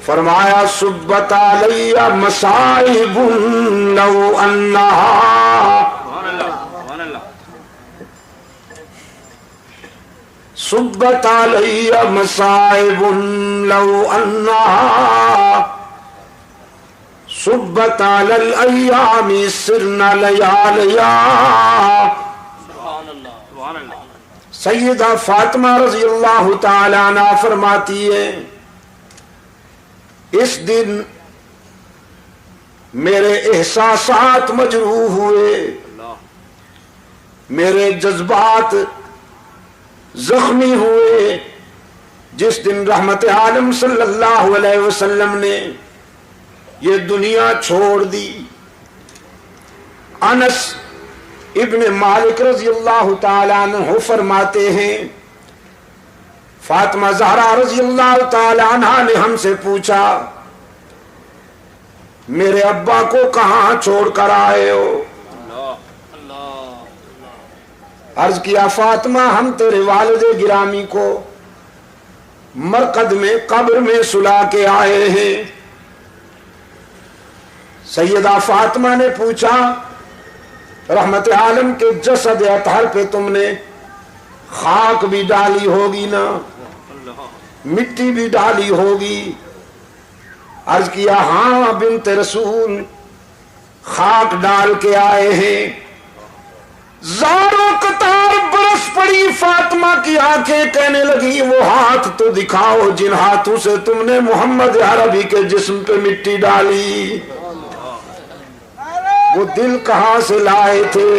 فرمایا سبت علی مصائب لو انہا سبت علی مصائب لو انہا سبت علی الایام سرن لیالیا. سیدہ فاطمہ رضی اللہ تعالی عنہ فرماتی ہے اس دن میرے احساسات مجروح ہوئے، میرے جذبات زخمی ہوئے، جس دن رحمت عالم صلی اللہ علیہ وسلم نے یہ دنیا چھوڑ دی. انس ابن مالک رضی اللہ تعالیٰ عنہ فرماتے ہیں فاطمہ زہرا رضی اللہ تعالیٰ عنہ نے ہم سے پوچھا میرے ابا کو کہاں چھوڑ کر آئے ہو؟ عرض کیا فاطمہ ہم تیرے والد گرامی کو مرقد میں قبر میں سلا کے آئے ہیں. سیدہ فاطمہ نے پوچھا رحمت عالم کے جسد اطہر پہ تم نے خاک بھی ڈالی ہوگی نا، مٹی بھی ڈالی ہوگی؟ عرض کیا ہاں بنت رسول خاک ڈال کے آئے ہیں. زاروں قطار برس پڑی فاطمہ کی آنکھیں، کہنے لگی وہ ہاتھ تو دکھاؤ جن ہاتھوں سے تم نے محمد عربی کے جسم پہ مٹی ڈالی. وہ دل کہاں سے لائے تھے،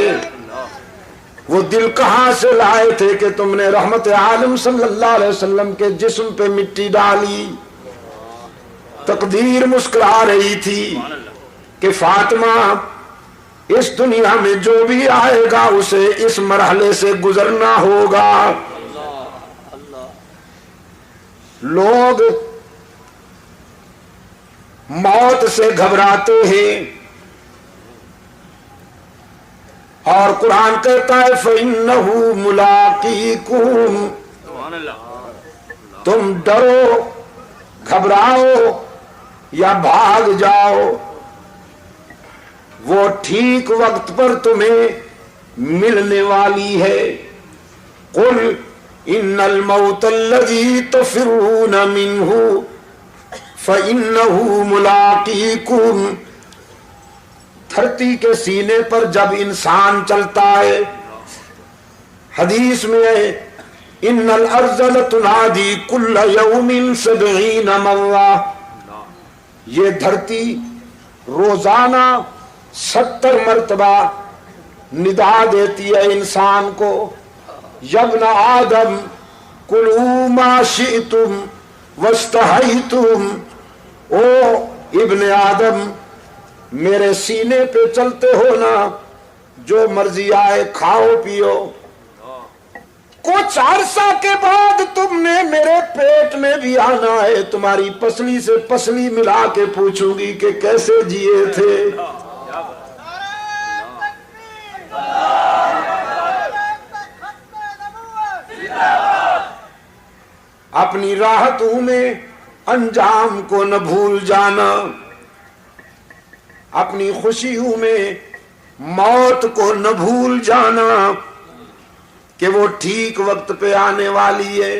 وہ دل کہاں سے لائے تھے کہ تم نے رحمت عالم صلی اللہ علیہ وسلم کے جسم پہ مٹی ڈالی؟ تقدیر مسکرا رہی تھی کہ فاطمہ اس دنیا میں جو بھی آئے گا اسے اس مرحلے سے گزرنا ہوگا. لوگ موت سے گھبراتے ہیں اور قرآن کہتا ہے فَإِنَّهُ مُلَاقِيكُمْ. تم ڈرو، گھبراؤ یا بھاگ جاؤ، وہ ٹھیک وقت پر تمہیں ملنے والی ہے. قُلْ إِنَّ الْمَوْتَ الَّذِي تَفِرُّونَ مِنْهُ فَإِنَّهُ مُلَاقِيكُمْ. دھرتی کے سینے پر جب انسان چلتا ہے، حدیث میں ہے ان الارض لتنادی کل یوم 70 مرہ. یہ دھرتی روزانہ 70 مرتبہ ندا دیتی ہے انسان کو، یابن آدم کلوا ما شئتم واستحیتم. او ابن آدم میرے سینے پہ چلتے ہو نا، جو مرضی آئے کھاؤ پیو. کچھ عرصہ کے بعد تم نے میرے پیٹ میں بھی آنا ہے، تمہاری پسلی سے پسلی ملا کے پوچھوں گی کہ کیسے جیے تھے. اپنی راحتوں میں انجام کو نہ بھول جانا، اپنی خوشیوں میں موت کو نہ بھول جانا کہ وہ ٹھیک وقت پہ آنے والی ہے.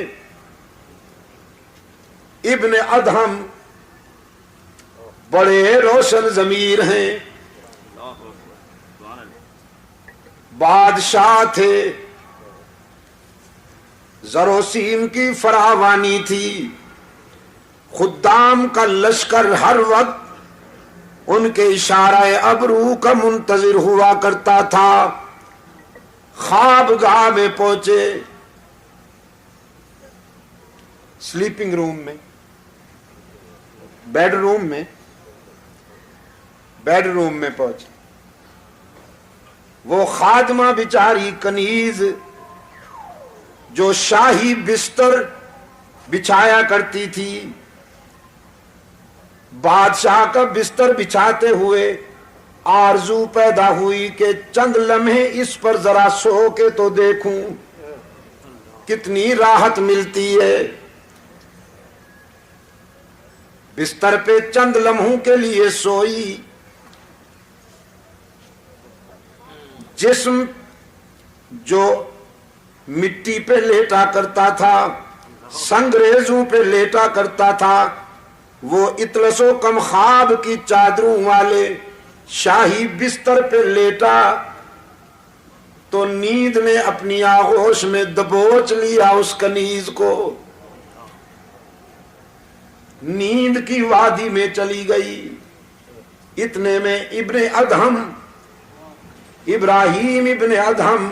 ابن ادہم بڑے روشن ضمیر ہیں، بادشاہ تھے، زر و سیم کی فراوانی تھی، خدام کا لشکر ہر وقت ان کے اشارہ ابرو کا منتظر ہوا کرتا تھا. خواب گاہ میں پہنچے، سلیپنگ روم میں، بیڈ روم میں پہنچے. وہ خادمہ بیچاری کنیز جو شاہی بستر بچھایا کرتی تھی، بادشاہ کا بستر بچھاتے ہوئے آرزو پیدا ہوئی کہ چند لمحے اس پر ذرا سو کے تو دیکھوں کتنی راحت ملتی ہے. بستر پہ چند لمحوں کے لیے سوئی، جسم جو مٹی پہ لیٹا کرتا تھا، سنگریزوں پہ لیٹا کرتا تھا، وہ اطلس و کم خواب کی چادروں والے شاہی بستر پہ لیٹا تو نیند نے اپنی آغوش میں دبوچ لیا اس کنیز کو، نیند کی وادی میں چلی گئی۔ اتنے میں ابن ادہم، ابراہیم ابن ادہم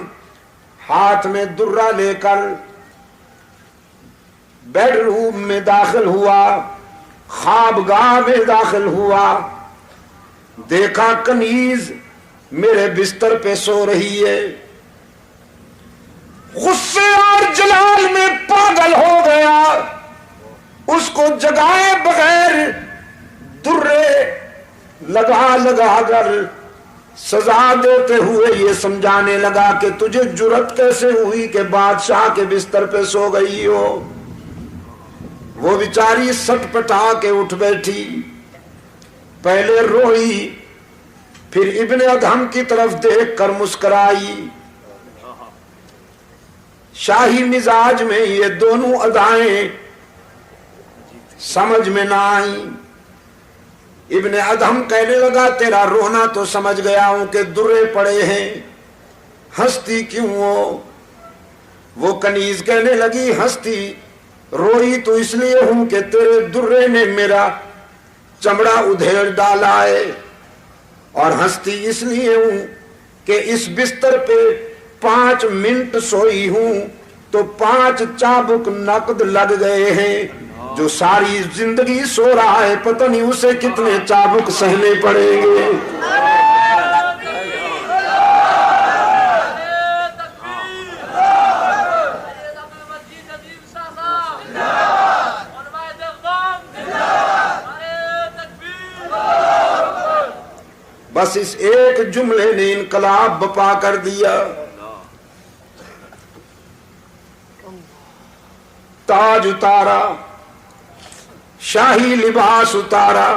ہاتھ میں درہ لے کر بیڈ روم میں داخل ہوا، خوابگاہ میں داخل ہوا، دیکھا کنیز میرے بستر پہ سو رہی ہے، غصے اور جلال میں پاگل ہو گیا، اس کو جگائے بغیر درے لگا لگا کر سزا دیتے ہوئے یہ سمجھانے لگا کہ تجھے جرأت کیسے ہوئی کہ بادشاہ کے بستر پہ سو گئی ہو۔ وہ بیچاری سٹ پٹا کے اٹھ بیٹھی، پہلے روئی، پھر ابن ادہم کی طرف دیکھ کر مسکرائی۔ شاہی مزاج میں یہ دونوں ادائیں سمجھ میں نہ آئیں۔ ابن ادہم کہنے لگا تیرا رونا تو سمجھ گیا ہوں کہ درے پڑے ہیں، ہنستی کیوں ہو؟ وہ کنیز کہنے لگی ہنستی روئی تو اس لیے ہوں کہ تیرے درے نے میرا چمڑا ادھیڑ ڈالا ہے، اور ہنستی اس لیے ہوں کہ اس بستر پہ 5 منٹ سوئی ہوں تو 5 چابک نقد لگ گئے ہیں۔ جو ساری زندگی سو رہا ہے پتہ نہیں اسے کتنے چابک سہنے پڑیں گے۔ بس اس ایک جملے نے انقلاب بپا کر دیا۔ تاج اتارا، شاہی لباس اتارا،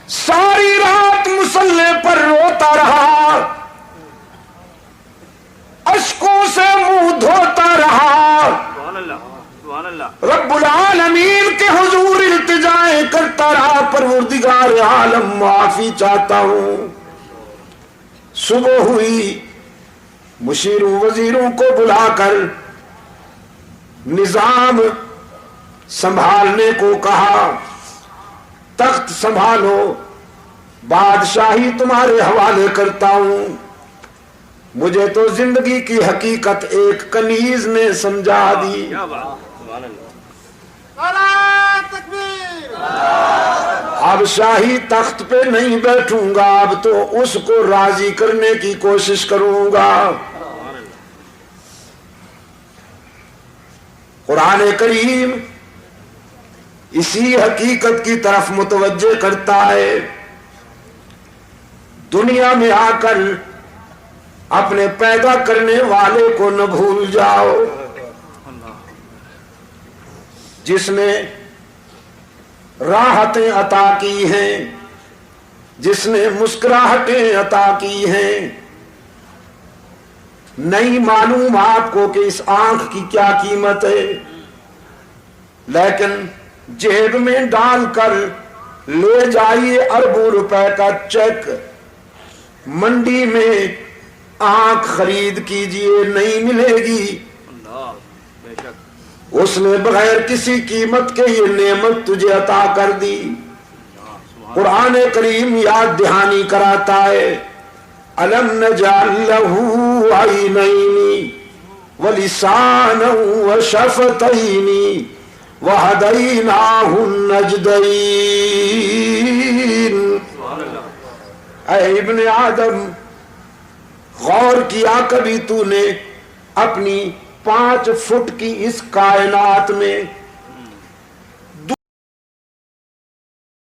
ساری رات مصلے پر روتا رہا، اشکوں سے منہ دھوتا رہا، رب العالمین کے حضور التجائیں کرتا رہا، پروردگار عالم معافی چاہتا ہوں۔ صبح ہوئی، مشیروں وزیروں کو بلا کر نظام سنبھالنے کو کہا، تخت سنبھالو، بادشاہی تمہارے حوالے کرتا ہوں۔ مجھے تو زندگی کی حقیقت ایک کنیز نے سمجھا دی۔ اب شاہی تخت پہ نہیں بیٹھوں گا، اب تو اس کو راضی کرنے کی کوشش کروں گا۔ قرآن کریم اسی حقیقت کی طرف متوجہ کرتا ہے۔ دنیا میں آ کر اپنے پیدا کرنے والے کو نہ بھول جاؤ، جس نے راحتیں عطا کی ہیں، جس نے مسکراہٹیں عطا کی ہیں۔ نہیں معلوم آپ کو کہ اس آنکھ کی کیا قیمت ہے، لیکن جیب میں ڈال کر لے جائیے اربوں روپے کا چیک، منڈی میں آنکھ خرید کیجئے، نہیں ملے گی۔ اس نے بغیر کسی قیمت کے یہ نعمت تجھے عطا کر دی۔ قرآن کریم یاد دہانی کراتا ہے، أَلَمْ نَجْعَلْ لَهُ عَيْنَيْنِ وَلِسَانًا وَشَفَتَيْنِ وَهَدَيْنَاهُ النَّجْدَيْنِ۔ اے ابن آدم، غور کیا کبھی تو نے اپنی 5 فٹ کی اس کائنات میں